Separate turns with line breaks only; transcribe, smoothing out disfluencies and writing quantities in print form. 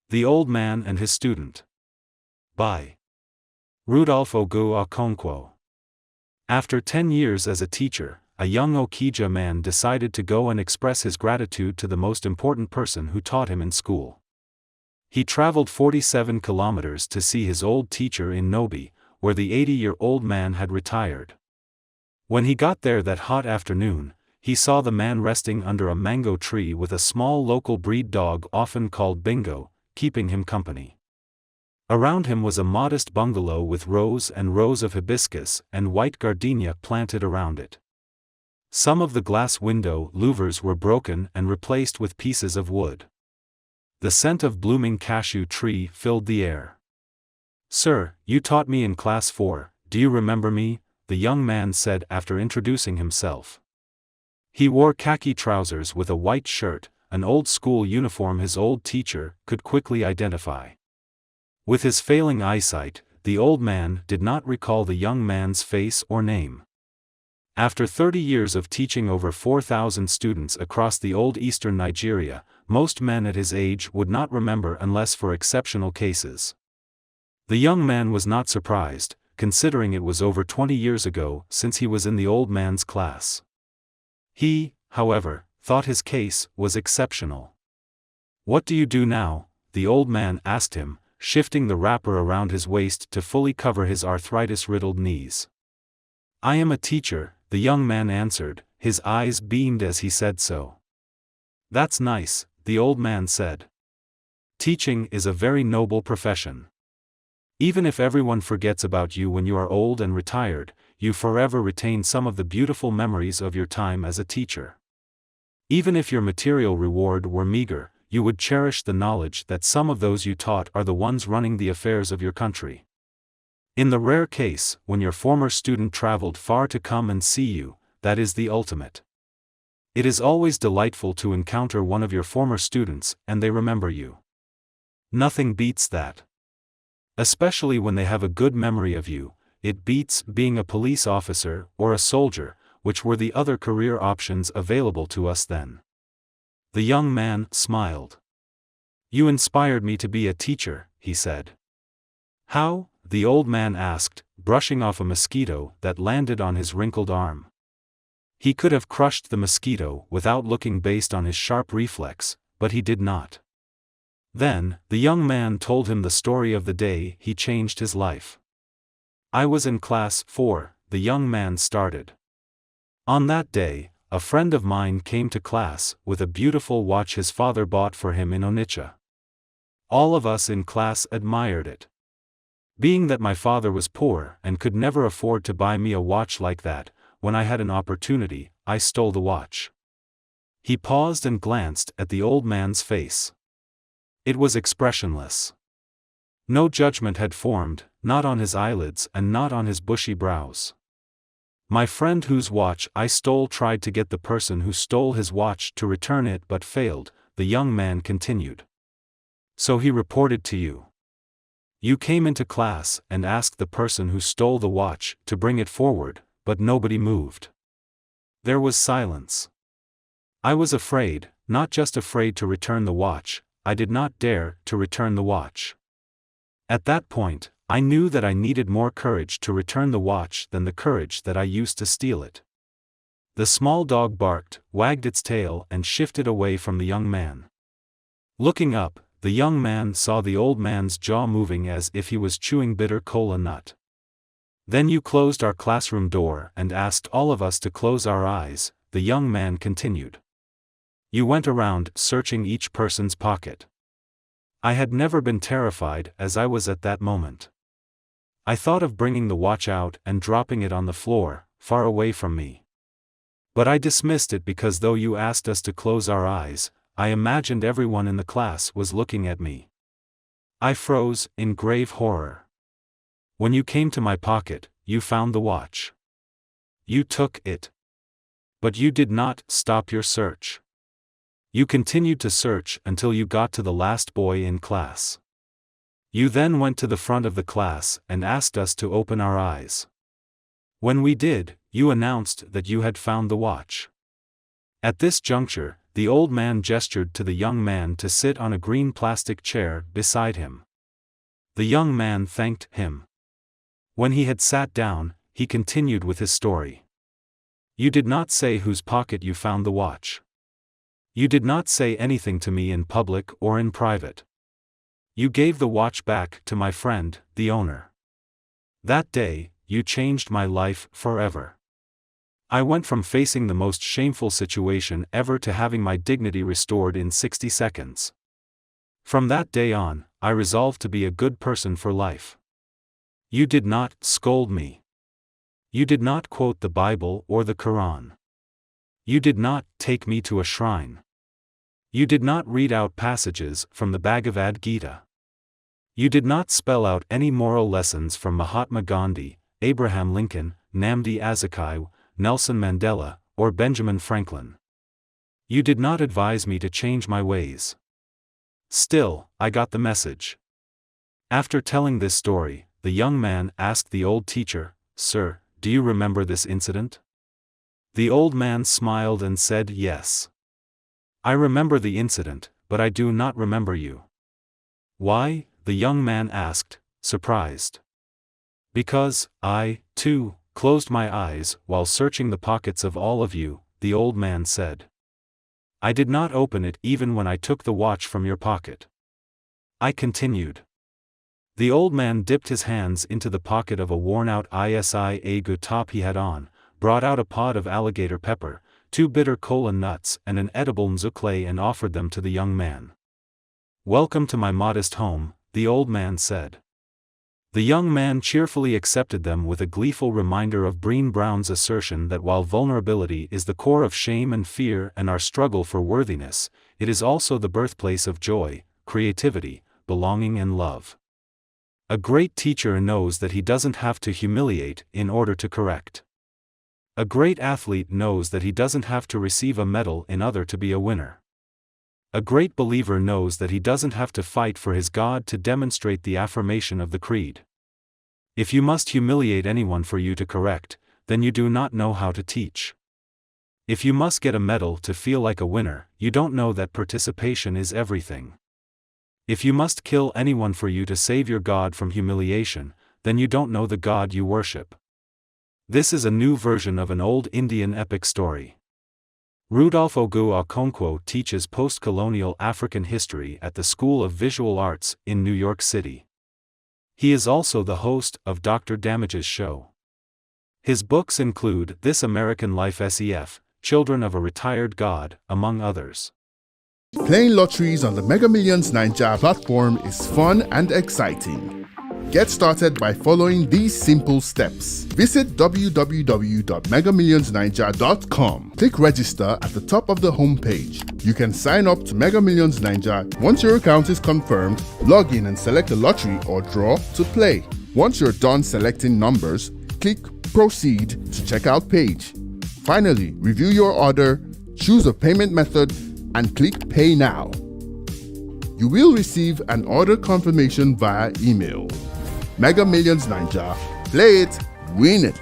The Old Man and His Student. By Rudolph Ogu Okonkwo. After 10 years as a teacher, a young Okija man decided to go and express his gratitude to the most important person who taught him in school. He traveled 47 kilometers to see his old teacher in Nobi, where the 80-year-old man had retired. When he got there that hot afternoon, he saw the man resting under a mango tree with a small local breed dog often called Bingo, keeping him company. Around him was a modest bungalow with rows and rows of hibiscus and white gardenia planted around it. Some of the glass window louvers were broken and replaced with pieces of wood. The scent of blooming cashew tree filled the air. "Sir, you taught me in class 4, do you remember me?" the young man said after introducing himself. He wore khaki trousers with a white shirt, an old school uniform his old teacher could quickly identify. With his failing eyesight, the old man did not recall the young man's face or name. After 30 years of teaching over 4,000 students across the old eastern Nigeria, most men at his age would not remember unless for exceptional cases. The young man was not surprised, considering it was over 20 years ago since he was in the old man's class. He, however, thought his case was exceptional. "What do you do now?" the old man asked him, shifting the wrapper around his waist to fully cover his arthritis-riddled knees. "I am a teacher," the young man answered, his eyes beamed as he said so. "That's nice," the old man said. "Teaching is a very noble profession. Even if everyone forgets about you when you are old and retired, you forever retain some of the beautiful memories of your time as a teacher. Even if your material reward were meager, you would cherish the knowledge that some of those you taught are the ones running the affairs of your country. In the rare case when your former student traveled far to come and see you, that is the ultimate. It is always delightful to encounter one of your former students and they remember you. Nothing beats that. Especially when they have a good memory of you. It beats being a police officer or a soldier, which were the other career options available to us then." The young man smiled. "You inspired me to be a teacher," he said. "How?" the old man asked, brushing off a mosquito that landed on his wrinkled arm. He could have crushed the mosquito without looking based on his sharp reflex, but he did not. Then, the young man told him the story of the day he changed his life. "I was in class 4, the young man started. On that day, a friend of mine came to class with a beautiful watch his father bought for him in Onitsha. All of us in class admired it. Being that my father was poor and could never afford to buy me a watch like that, when I had an opportunity, I stole the watch." He paused and glanced at the old man's face. It was expressionless. No judgment had formed, not on his eyelids and not on his bushy brows. "My friend whose watch I stole tried to get the person who stole his watch to return it but failed," the young man continued. "So he reported to you. You came into class and asked the person who stole the watch to bring it forward, but nobody moved. There was silence. I was afraid, not just afraid to return the watch, I did not dare to return the watch. At that point, I knew that I needed more courage to return the watch than the courage that I used to steal it." The small dog barked, wagged its tail and shifted away from the young man. Looking up, the young man saw the old man's jaw moving as if he was chewing bitter cola nut. "Then you closed our classroom door and asked all of us to close our eyes," the young man continued. "You went around searching each person's pocket. I had never been terrified as I was at that moment. I thought of bringing the watch out and dropping it on the floor, far away from me. But I dismissed it because though you asked us to close our eyes, I imagined everyone in the class was looking at me. I froze in grave horror. When you came to my pocket, you found the watch. You took it. But you did not stop your search. You continued to search until you got to the last boy in class. You then went to the front of the class and asked us to open our eyes. When we did, you announced that you had found the watch." At this juncture, the old man gestured to the young man to sit on a green plastic chair beside him. The young man thanked him. When he had sat down, he continued with his story. You did not say whose pocket you found the watch. You did not say anything to me in public or in private. You gave the watch back to my friend, the owner. That day, you changed my life forever. I went from facing the most shameful situation ever to having my dignity restored in 60 seconds. From that day on, I resolved to be a good person for life. You did not scold me. You did not quote the Bible or the Quran. You did not take me to a shrine. You did not read out passages from the Bhagavad Gita. You did not spell out any moral lessons from Mahatma Gandhi, Abraham Lincoln, Nnamdi Azikiwe, Nelson Mandela, or Benjamin Franklin. You did not advise me to change my ways. Still, I got the message. After telling this story, the young man asked the old teacher, "Sir, do you remember this incident?" The old man smiled and said, "Yes. I remember the incident, but I do not remember you." "Why?" the young man asked, surprised. "Because, I, too, closed my eyes while searching the pockets of all of you," the old man said. "I did not open it even when I took the watch from your pocket." I continued. The old man dipped his hands into the pocket of a worn-out ISIA top he had on, brought out a pod of alligator pepper, 2 bitter kola nuts and an edible nzukle and offered them to the young man. "Welcome to my modest home," the old man said. The young man cheerfully accepted them with a gleeful reminder of Brené Brown's assertion that while vulnerability is the core of shame and fear and our struggle for worthiness, it is also the birthplace of joy, creativity, belonging and love. A great teacher knows that he doesn't have to humiliate in order to correct. A great athlete knows that he doesn't have to receive a medal in order to be a winner. A great believer knows that he doesn't have to fight for his God to demonstrate the affirmation of the creed. If you must humiliate anyone for you to correct, then you do not know how to teach. If you must get a medal to feel like a winner, you don't know that participation is everything. If you must kill anyone for you to save your God from humiliation, then you don't know the God you worship. This is a new version of an old Indian epic story. Rudolph Ogu Okonkwo teaches post-colonial African history at the School of Visual Arts in New York City. He is also the host of Dr. Damage's show. His books include This American Life SEF, Children of a Retired God, among others.
Playing lotteries on the Mega Millions Naija platform is fun and exciting. Get started by following these simple steps. Visit www.megamillionsnaija.com. Click register at the top of the homepage. You can sign up to Mega Millions Naija. Once your account is confirmed, log in and select a lottery or draw to play. Once you're done selecting numbers, click proceed to checkout page. Finally, review your order, choose a payment method, and click pay now. You will receive an order confirmation via email. Mega Millions Naija. Play it, win it.